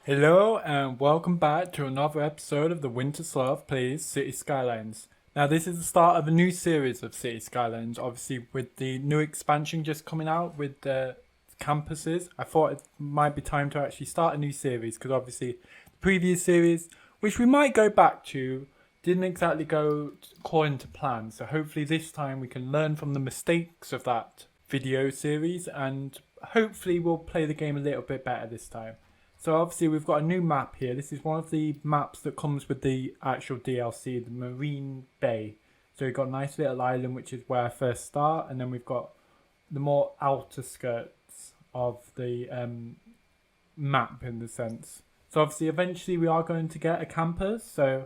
Hello and welcome back to another episode of the Winter Sloth Plays City Skylines. Now this is the start of a new series of City Skylines, obviously with the new expansion just coming out with the campuses. I thought it might be time to actually start a new series because obviously the previous series, which we might go back to, didn't exactly go according to plan. So hopefully this time we can learn from the mistakes of that video series and hopefully we'll play the game a little bit better this time. So obviously we've got a new map here. This is one of the maps that comes with the actual DLC, the Marine Bay. So we've got a nice little island, which is where I first start, and then we've got the more outer skirts of the map in the sense. So obviously eventually we are going to get a campus, so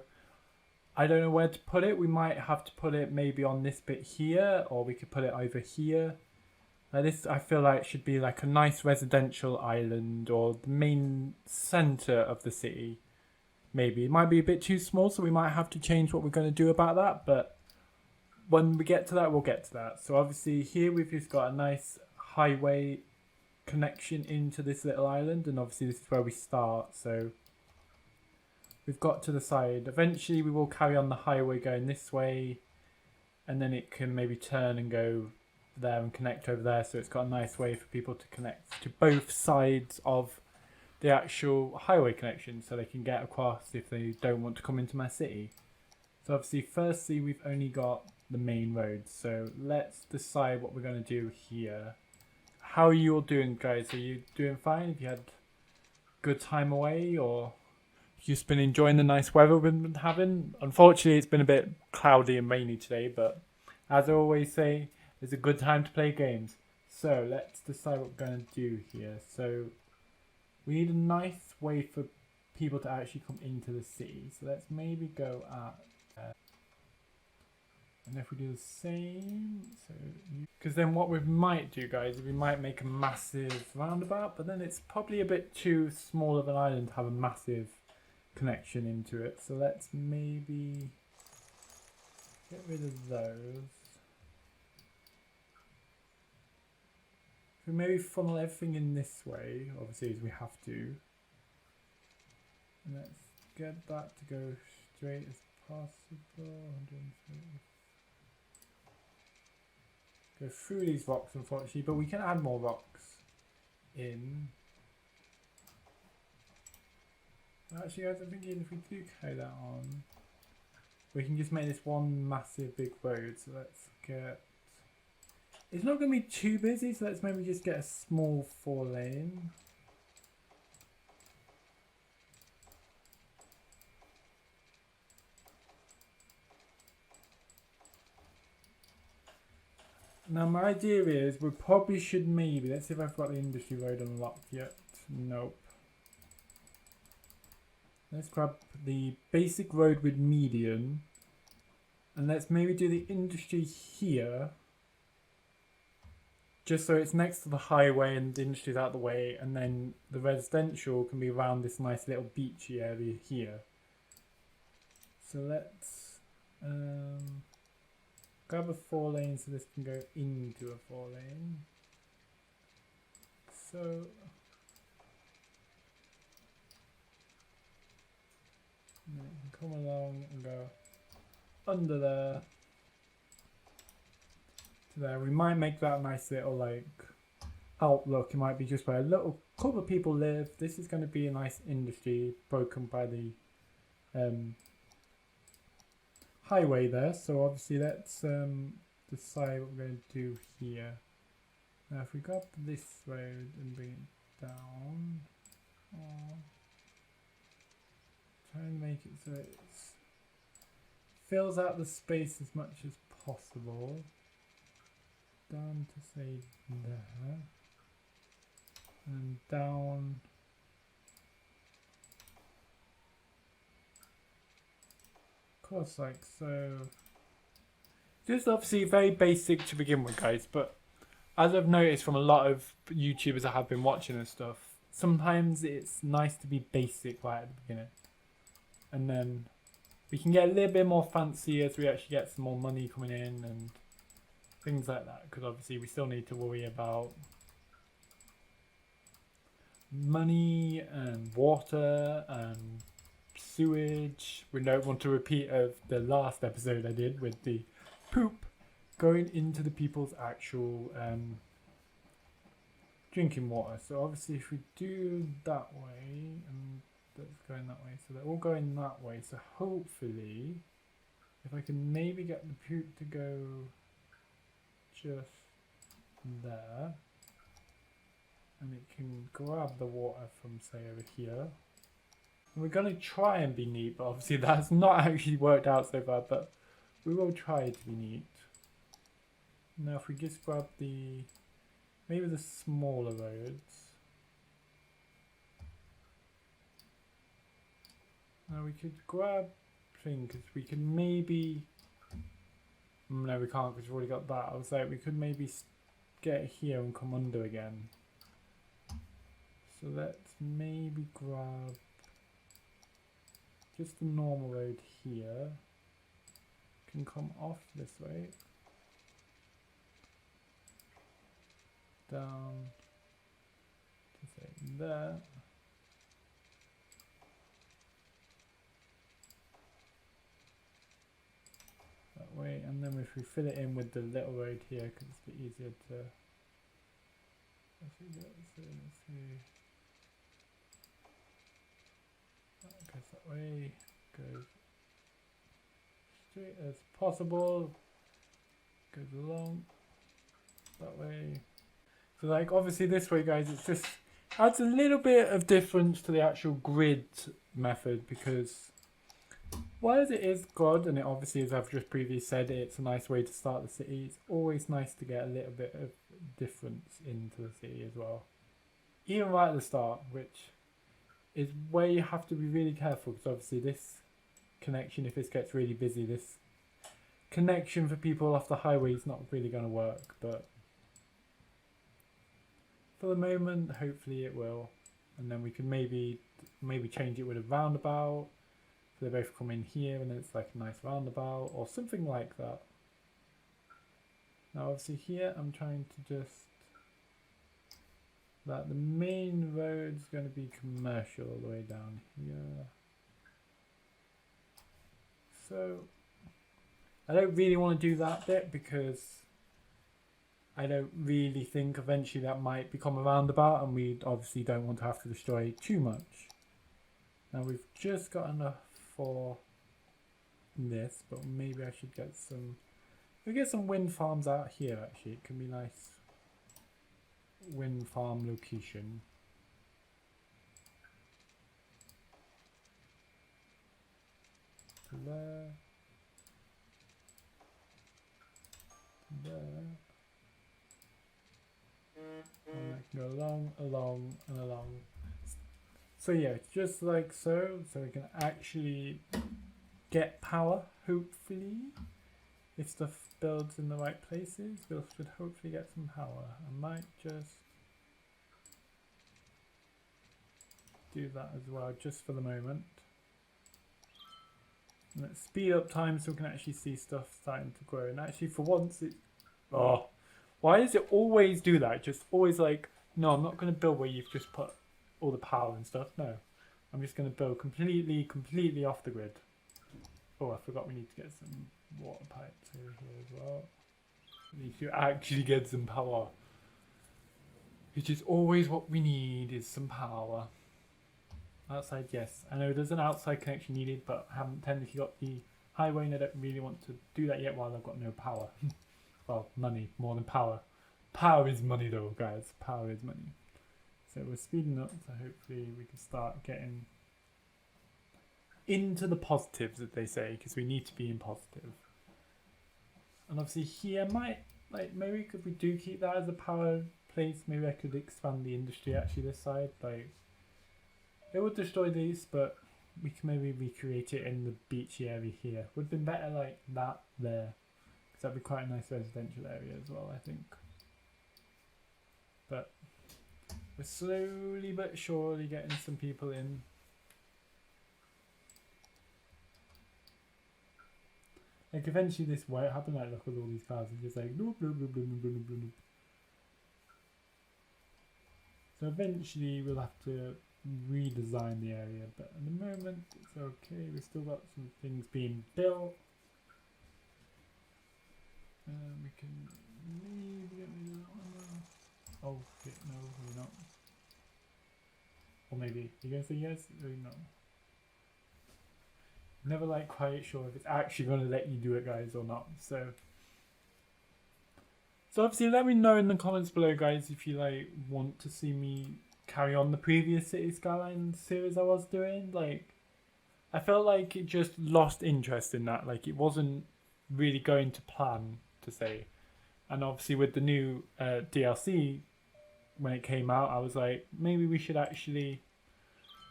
I don't know where to put it. We might have to put it maybe on this bit here, or we could put it over here. This I feel like should be like a nice residential island or the main centre of the city. Maybe it might be a bit too small, so we might have to change what we're going to do about that. But when we get to that, we'll get to that. So obviously here we've just got a nice highway connection into this little island, and obviously this is where we start. So we've got to the side. Eventually we will carry on the highway going this way, and then it can maybe turn and go there and connect over there, so it's got a nice way for people to connect to both sides of the actual highway connection so they can get across if they don't want to come into my city. So obviously firstly we've only got the main road, so let's decide what we're going to do here. How are you all doing, guys? Are you doing fine? Have you had a good time away, or you've just been enjoying the nice weather we've been having? Unfortunately it's been a bit cloudy and rainy today, but as I always say, it's a good time to play games. So let's decide what we're going to do here. So we need a nice way for people to actually come into the city. So let's maybe go at and if we do the same, so because then what we might do, guys, is we might make a massive roundabout, but then it's probably a bit too small of an island to have a massive connection into it. So let's maybe get rid of those. We maybe funnel everything in this way, obviously, as we have to. And let's get that to go straight as possible. Go through these rocks, unfortunately, but we can add more rocks in. Actually, guys, I'm thinking if we do carry that on, we can just make this one massive big road. So let's get... It's not going to be too busy, so let's maybe just get a small 4-lane. Now my idea is we probably should maybe, let's see if I've got the industry road unlocked yet. Nope. Let's grab the basic road with median. And let's maybe do the industry here. Just so it's next to the highway and the industry's out of the way, and then the residential can be around this nice little beachy area here. So let's grab a 4-lane so this can go into a 4-lane. So and then it can come along and go under there. There, we might make that a nice little like outlook. It might be just where a little couple of people live. This is going to be a nice industry broken by the highway there. So obviously let's decide what we're going to do here. Now if we go up this road and bring it down, try and make it so it fills out the space as much as possible. Down to say there, and down of course like so. This is obviously very basic to begin with, guys, but as I've noticed from a lot of YouTubers I have been watching and stuff, sometimes it's nice to be basic right at the beginning, and then we can get a little bit more fancy as we actually get some more money coming in and things like that, because obviously we still need to worry about money and water and sewage. We don't want to repeat of the last episode I did with the poop going into the people's actual drinking water. So obviously if we do that way, and that's going that way, so they're all going that way, so hopefully if I can maybe get the poop to go just there, and it can grab the water from say over here. And we're going to try and be neat, but obviously that's not actually worked out so far, but we will try to be neat. Now if we just grab the, maybe the smaller roads. Now we could grab thing, because we can maybe, no we can't because we've already got that. I was like, we could maybe get here and come under again. So let's maybe grab just the normal road here. Can come off this way. Down to say there. That way, and then if we fill it in with the little road here, because it's a bit easier to. Let's see. That goes that way, goes straight as possible, goes along that way. So like obviously this way guys, it's just adds a little bit of difference to the actual grid method, because while it is good, and it obviously, as I've just previously said, it's a nice way to start the city, it's always nice to get a little bit of difference into the city as well. Even right at the start, which is where you have to be really careful, because obviously this connection, if this gets really busy, this connection for people off the highway is not really going to work, but for the moment hopefully it will, and then we can maybe change it with a roundabout, so they both come in here and then it's like a nice roundabout or something like that. Now obviously here I'm trying to just, that the main road's going to be commercial all the way down here. So I don't really want to do that bit, because I don't really think eventually that might become a roundabout, and we obviously don't want to have to destroy too much. Now we've just got enough for this, but maybe I should get some, we get some wind farms out here actually. It can be nice wind farm location. There. There. And I can go along, along, and along. So yeah, just like so. So we can actually get power, hopefully. If stuff builds in the right places, we should hopefully get some power. I might just do that as well, just for the moment. And let's speed up time so we can actually see stuff starting to grow. And actually for once it, oh, why does it always do that? Just always like, no, I'm not going to build where you've just put all the power and stuff. No, I'm just going to build completely off the grid. Oh, I forgot we need to get some water pipes over here as well. We need to actually get some power, which is always what we need, is some power. Outside, yes, I know there's an outside connection needed, but I haven't technically got the highway, and I don't really want to do that yet while I've got no power. Well, money more than power. Power is money though, guys. Power is money. So we're speeding up, so hopefully we can start getting into the positives, as they say, because we need to be in positive. And obviously here might, like, maybe if we do keep that as a power place, maybe I could expand the industry actually this side. Like, it would destroy these, but we can maybe recreate it in the beachy area here. Would have been better like that there, because that'd be quite a nice residential area as well, I think. But we're slowly but surely getting some people in. Like eventually this won't happen. Like look at all these cars and just like bloop, bloop, bloop, bloop, bloop, bloop, bloop. So eventually we'll have to redesign the area, but at the moment it's okay. We've still got some things being built. We can maybe get rid of that one. Oh shit, no, we're not. Or maybe, you gonna say yes or no? Never like quite sure if it's actually gonna let you do it, guys, or not. So obviously let me know in the comments below, guys, if you like want to see me carry on the previous City Skylines series I was doing. Like, I felt like it just lost interest in that. Like, it wasn't really going to plan, to say. And obviously with the new DLC, when it came out, I was like, maybe we should actually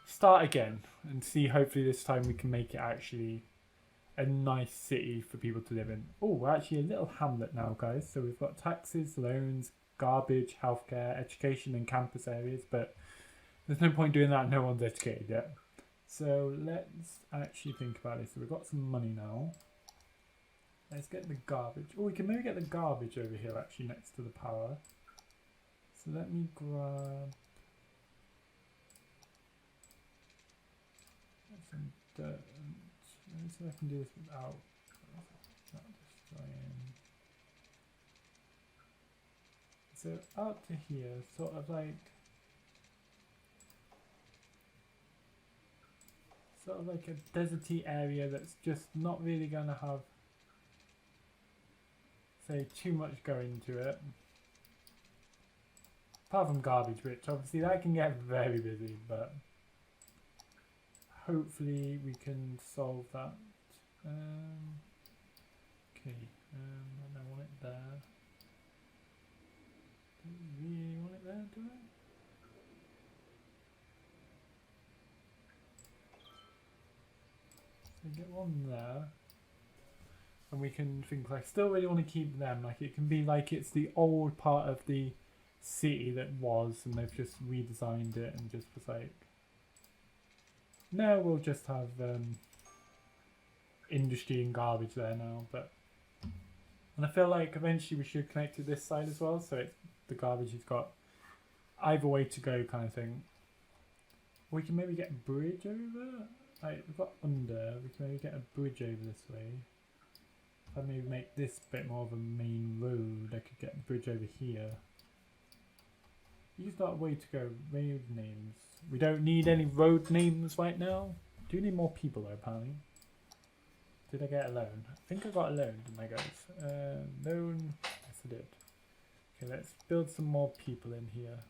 start again and see, hopefully this time we can make it actually a nice city for people to live in. Oh, we're actually a little hamlet now, guys. So we've got taxes, loans, garbage, healthcare, education and campus areas, but there's no point doing that, no one's educated yet. So let's actually think about this. So we've got some money now. Let's get the garbage. Oh, we can maybe get the garbage over here actually next to the power. So let me grab some dirt. Let me see if I can do this without not destroying. So up to here, sort of like a deserty area that's just not really going to have, say, too much going into it. Apart from garbage, which obviously that can get very busy, but hopefully we can solve that. Okay, I don't want it there. Don't really want it there, do I? So get one there. And we can think, like, still really want to keep them. Like, it can be like it's the old part of the city that was, and they've just redesigned it and just was like, no, we'll just have industry and garbage there now. But and I feel like eventually we should connect to this side as well, so the garbage has got either way to go kind of thing. We can maybe get a bridge over. Like, we've got under. We can maybe get a bridge over this way. If I maybe make this a bit more of a main road, I could get a bridge over here. Use that way to go. Road names. We don't need any road names right now. Do need more people though, apparently. Did I get a loan? I think I got a loan, didn't I, guys? Loan. Yes, I did. Okay, let's build some more people in here.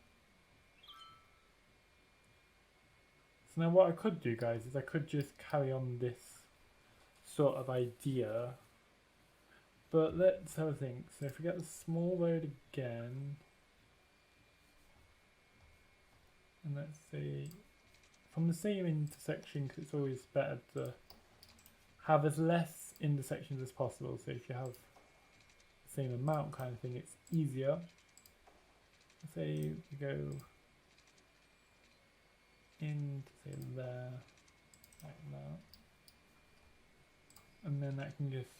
So now what I could do, guys, is I could just carry on this sort of idea. But let's have a think. So if we get the small road again, and let's say from the same intersection, because it's always better to have as less intersections as possible. So if you have the same amount kind of thing, it's easier. Let's say we go into, say, there, like that. And then that can just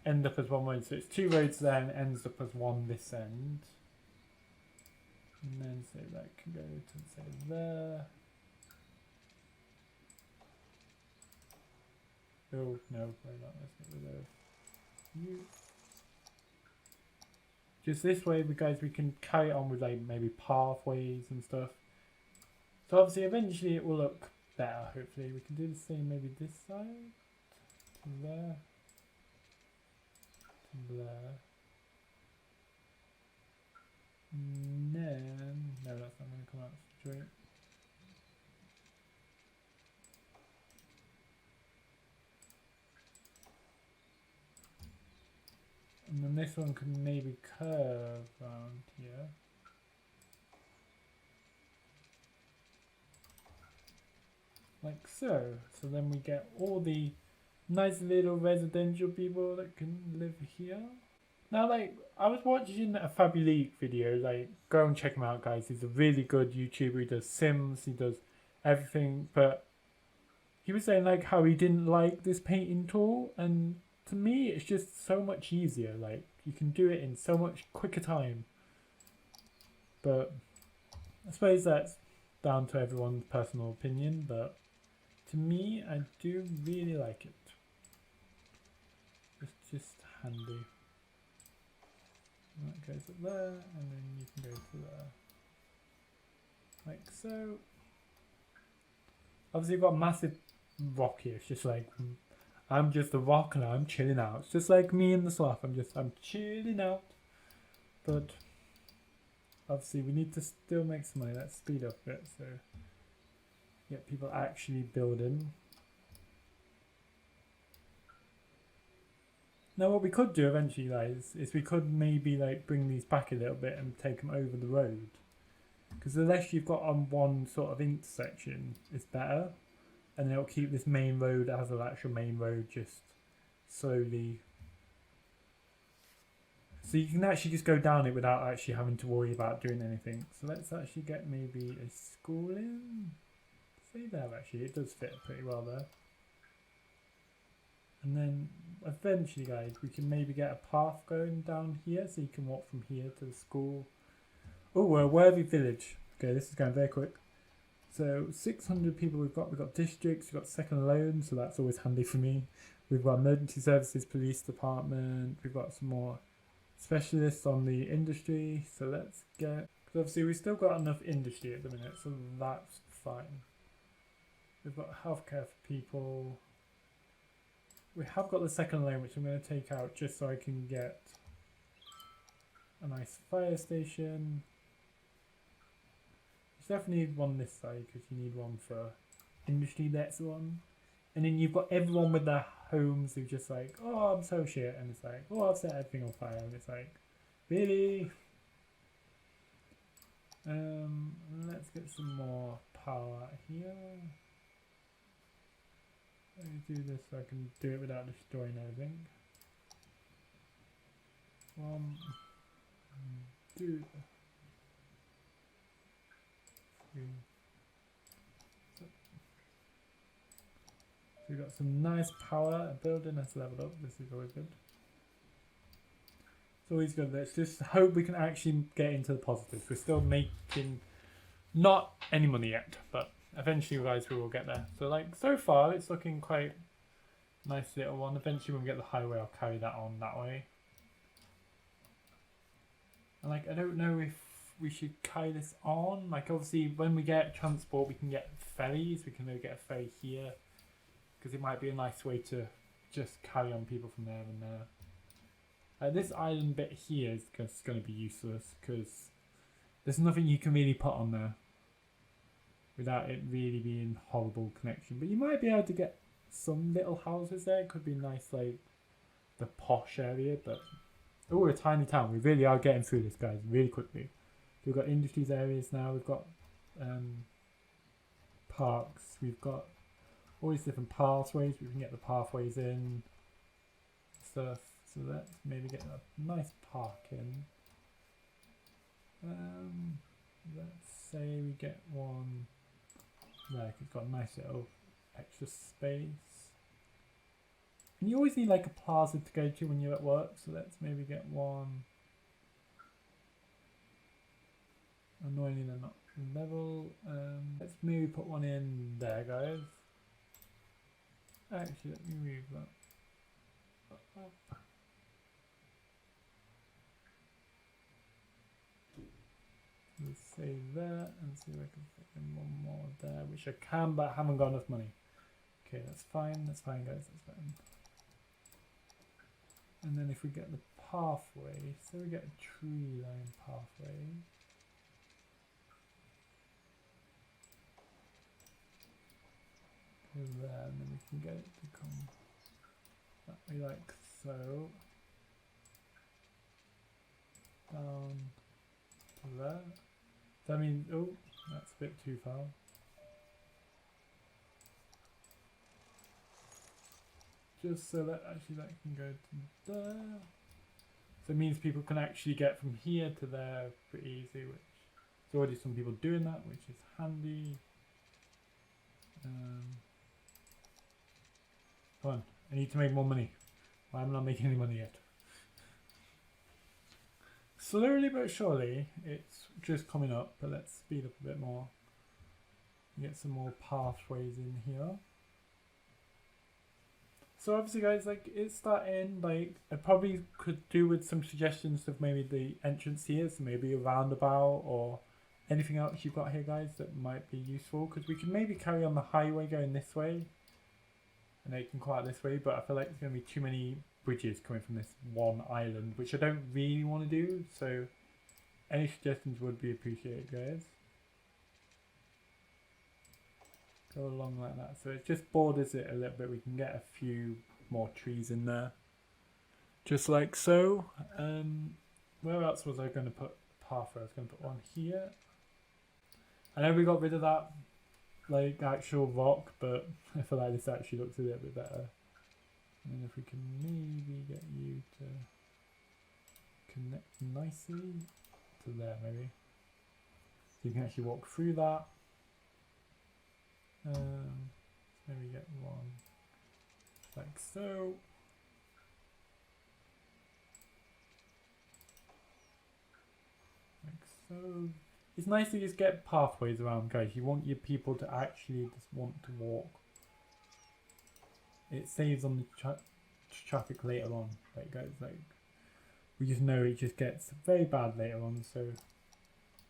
end up as one road. So it's two roads there and ends up as one this end. And then say that can go to, say, there. Oh, no, probably not. Let's get rid of you. Just this way, guys, we can carry on with, like, maybe pathways and stuff. So obviously, eventually it will look better, hopefully. We can do the same maybe this side. To there. To there. And then, no, that's not going to come out straight. And then this one can maybe curve around here. Like so. So then we get all the nice little residential people that can live here. Now, like, I was watching a Fabuleek video. Like, go and check him out, guys. He's a really good YouTuber. He does Sims, he does everything. But he was saying, like, how he didn't like this painting tool. And to me, it's just so much easier. Like, you can do it in so much quicker time. But I suppose that's down to everyone's personal opinion, but to me, I do really like it. It's just handy. And that goes up there, and then you can go to there. Like so. Obviously, you've got a massive rock here. It's just like, I'm just a rock and I'm chilling out. It's just like me in the sloth. I'm chilling out. But obviously, we need to still make some money. Let's speed up a bit so get people actually building. Now, what we could do eventually, guys, is we could maybe like bring these back a little bit and take them over the road. Because the less you've got on one sort of intersection, it's better. And then it'll keep this main road as an actual main road just slowly. So you can actually just go down it without actually having to worry about doing anything. So let's actually get maybe a school in. See there actually, it does fit pretty well there. And then eventually, guys, we can maybe get a path going down here so you can walk from here to the school. Oh, we're a worthy village. Okay, this is going very quick. So 600 people we've got districts, we've got second loans, so that's always handy for me. We've got emergency services, police department, we've got some more specialists on the industry. So let's get, because obviously we've still got enough industry at the minute, so that's fine. We've got healthcare for people. We have got the second loan, which I'm going to take out just so I can get a nice fire station. You definitely need one this side because you need one for industry, that's one. And then you've got everyone with their homes who just like, oh, I'm so shit. And it's like, oh, I've set everything on fire. And it's like, really? Let's get some more power here. Let me do this so I can do it without destroying everything. 1, 2, 3. So we've got some nice power. A building that's leveled up. This is always good. It's always good. Let's just hope we can actually get into the positives. We're still making not any money yet, but eventually, guys, we will get there. So, like, so far, it's looking quite nice little one. Eventually, when we get the highway, I'll carry that on that way. And, like, I don't know if we should carry this on. Like, obviously, when we get transport, we can get ferries. We can maybe get a ferry here. Because it might be a nice way to just carry on people from there and there. This island bit here is just going to be useless. Because there's nothing you can really put on there without it really being horrible connection. But you might be able to get some little houses there. It could be nice, like the posh area. But oh, we're a tiny town. We really are getting through this, guys, really quickly. We've got industries areas now. We've got parks. We've got all these different pathways. We can get the pathways in stuff. So let's maybe get a nice park in. Let's say we get one there. It's got a nice little extra space. And you always need like a plaza to go to when you're at work. So let's maybe get one. Annoyingly, they're not level. Let's maybe put one in there, guys. Actually, let me move that up. Let's save that and see if I can fit in one more there, which I can, but I haven't got enough money. Okay, that's fine, guys, that's fine. And then if we get the pathway, so we get a tree line pathway. Go there, and then we can get it to come that way like so. Down to there. That means, oh, that's a bit too far. Just so that actually that can go to there. So it means people can actually get from here to there pretty easy, which there's already some people doing that, which is handy. Come on, I need to make more money. Why am I not making any money yet? Slowly but surely, it's just coming up, but let's speed up a bit more. Get some more pathways in here. So obviously guys, like it's starting, like I probably could do with some suggestions of maybe the entrance here, so maybe a roundabout or anything else you've got here guys that might be useful, because we can maybe carry on the highway going this way and they can come out this way, but I feel like there's going to be too many bridges coming from this one island, which I don't really want to do, so any suggestions would be appreciated guys. Go along like that, so it just borders it a little bit. We can get a few more trees in there, just like so. Where else was I going to put pathway? I was going to put one here. I know we got rid of that like actual rock, but I feel like this actually looks a little bit better. And if we can maybe get you to connect nicely to there, maybe, so you can actually walk through that. Maybe get one like so. Like so. It's nice to just get pathways around guys. You want your people to actually just want to walk. It saves on the traffic later on. Like guys, like we just know it just gets very bad later on, so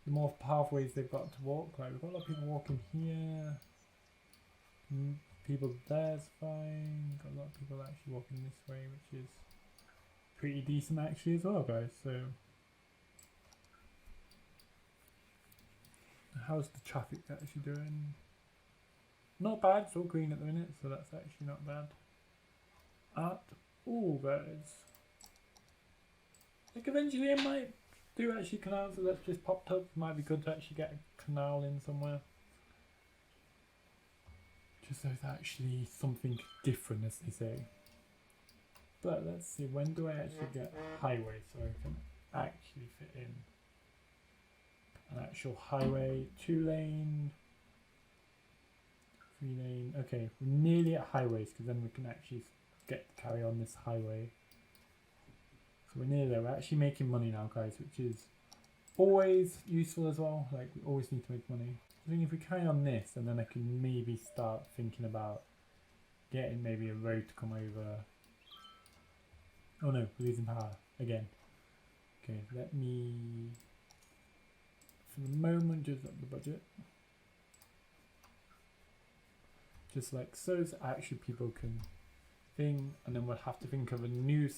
the more pathways they've got to walk, like we've got a lot of people walking here. People there's fine. Got a lot of people actually walking this way, which is pretty decent actually as well, guys. So how's the traffic actually doing? Not bad. It's all green at the minute, so that's actually not bad at all, guys. Like eventually I might do actually canals, so that's just popped up. It might be good to actually get a canal in somewhere. Just so it's actually something different, as they say. But let's see, when do I actually get a highway so I can actually fit in an actual highway? 2-lane, 3-lane. Okay, we're nearly at highways because then we can actually carry on this highway. So we're nearly there. We're actually making money now, guys, which is always useful as well. Like we always need to make money. I think if we carry on this, and then I can maybe start thinking about getting maybe a road to come over. Oh no, we're losing power again. Okay, let me, for the moment, just up the budget. Just like so, so actually people can think, and then we'll have to think of a new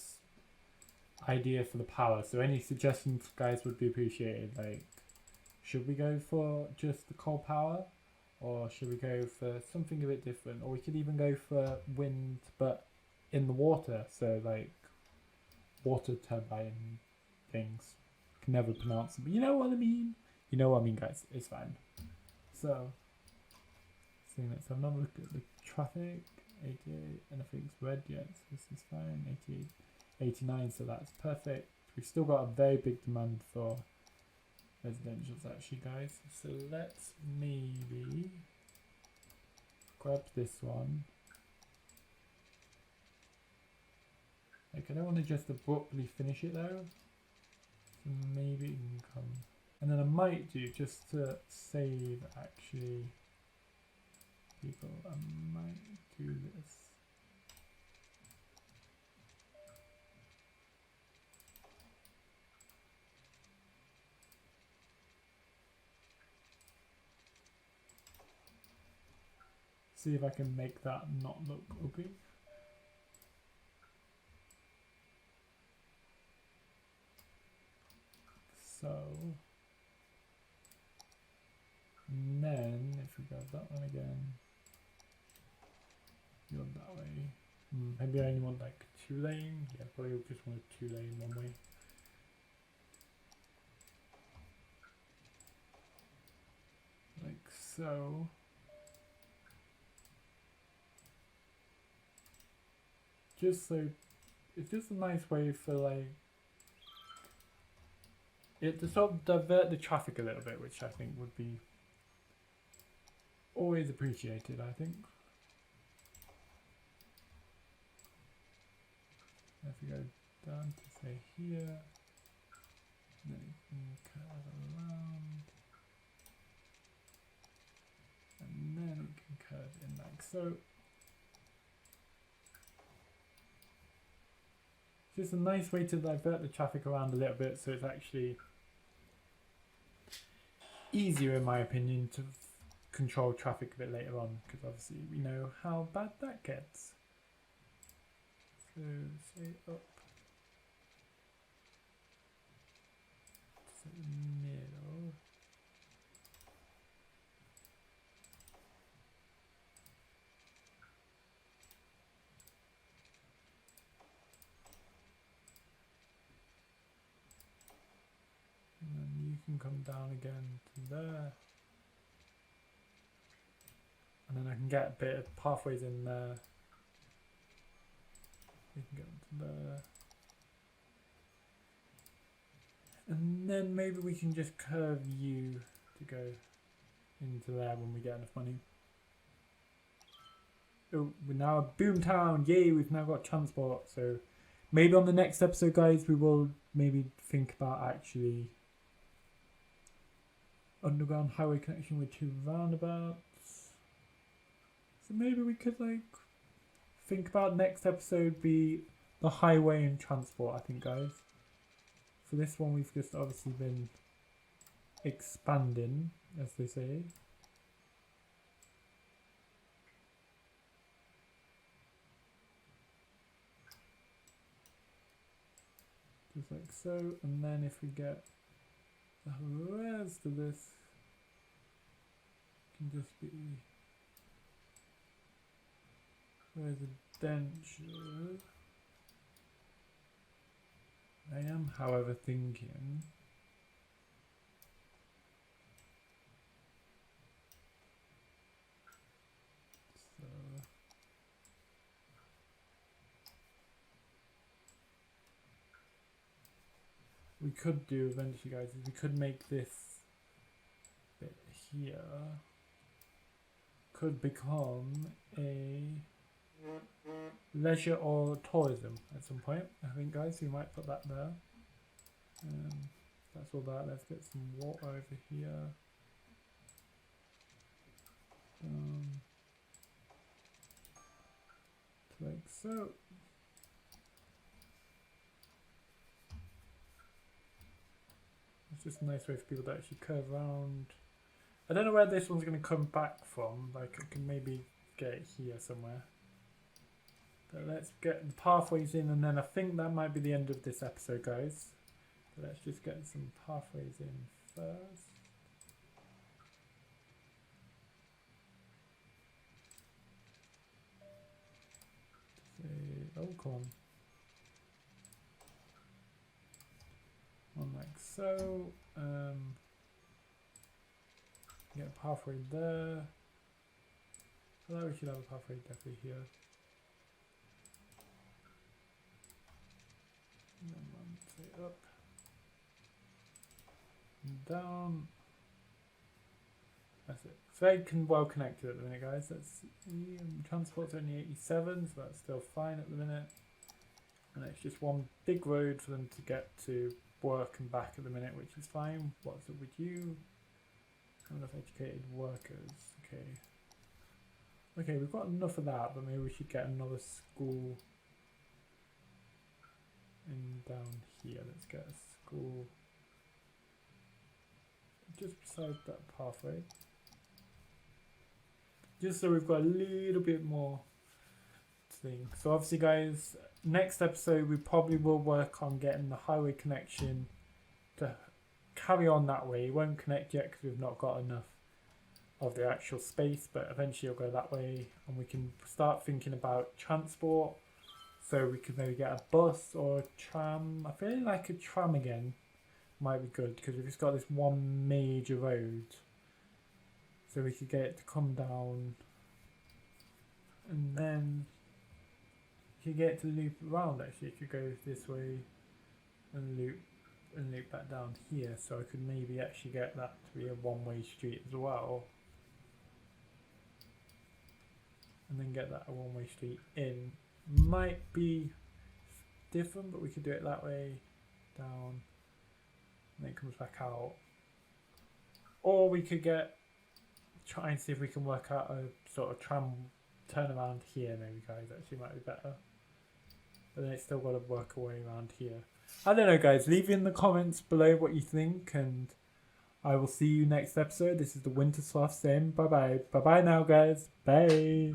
idea for the power. So any suggestions, guys, would be appreciated. Like, should we go for just the coal power, or should we go for something a bit different? Or we could even go for wind, but in the water. So like water turbine things. I can never pronounce them, but you know what I mean. You know what I mean, guys. It's fine. So let's have another look at the traffic. 88, and I think it's red. Yes, this is fine. 88, 89. So that's perfect. We've still got a very big demand for residentials actually, guys. So let's maybe grab this one. Like I don't want to just abruptly finish it though. So maybe it can come. And then I might do, just to save actually people, I might do this. See if I can make that not look ugly. So, and then if we go that one again, you're that way. Maybe I only want like 2-lane. Yeah, probably just want a 2-lane one way. Like so. Just so, it's just a nice way for like it to sort of divert the traffic a little bit, which I think would be always appreciated, I think. If we go down to say here, Then you can curve around. And then we can curve in like so. Just a nice way to divert the traffic around a little bit so it's actually easier in my opinion to control traffic a bit later on, because obviously we know how bad that gets. So say up to the middle. And then you can come down again to there. And then I can get a bit of pathways in there. We can get onto there. And then maybe we can just curve you to go into there when we get enough money. Oh, we're now a boomtown. Yay, we've now got transport. So maybe on the next episode, guys, we will maybe think about actually underground highway connection with 2 roundabouts. So maybe we could like think about next episode be the highway and transport, I think, guys. For this one, we've just obviously been expanding, as they say. Just like so, and then if we get the rest of this, can just be residential. I am, however, thinking so we could do eventually, guys, is we could make this bit here could become a leisure or tourism at some point, I think, guys. You might put that there. That's all that. Let's get some water over here. Like so. It's just a nice way for people to actually curve around. I don't know where this one's going to come back from. Like, I can maybe get it here somewhere. But let's get the pathways in, and then I think that might be the end of this episode, guys. But let's just get some pathways in first. Say, oh, come on. One like so. Get a pathway there. Although we should have a pathway definitely here. And then one, say up. And down. That's it. It's very well connected at the minute, guys. That's transport's only 87, so that's still fine at the minute. And it's just one big road for them to get to work and back at the minute, which is fine. What's up with you? Not enough educated workers. Okay. Okay, we've got enough of that, but maybe we should get another school in down here. Let's get a school just beside that pathway. Just so we've got a little bit more thing. So obviously, guys, next episode we probably will work on getting the highway connection to carry on that way. It won't connect yet because we've not got enough of the actual space, but eventually it'll go that way, and we can start thinking about transport. So we could maybe get a bus or a tram. I feel like a tram again might be good, because we've just got this one major road, so we could get it to come down, and then you could get it to loop around. Actually, it could go this way and loop back down here, so I could maybe actually get that to be a one-way street as well, and then get that a one-way street in. Might be different, but we could do it that way, down, and it comes back out. Or we could try and see if we can work out a sort of tram turnaround here, maybe, guys. Actually might be better. But then it's still got to work a way around here. I don't know, guys. Leave in the comments below what you think, and I will see you next episode. This is the Winter Sloth saying bye-bye. Bye-bye now, guys. Bye.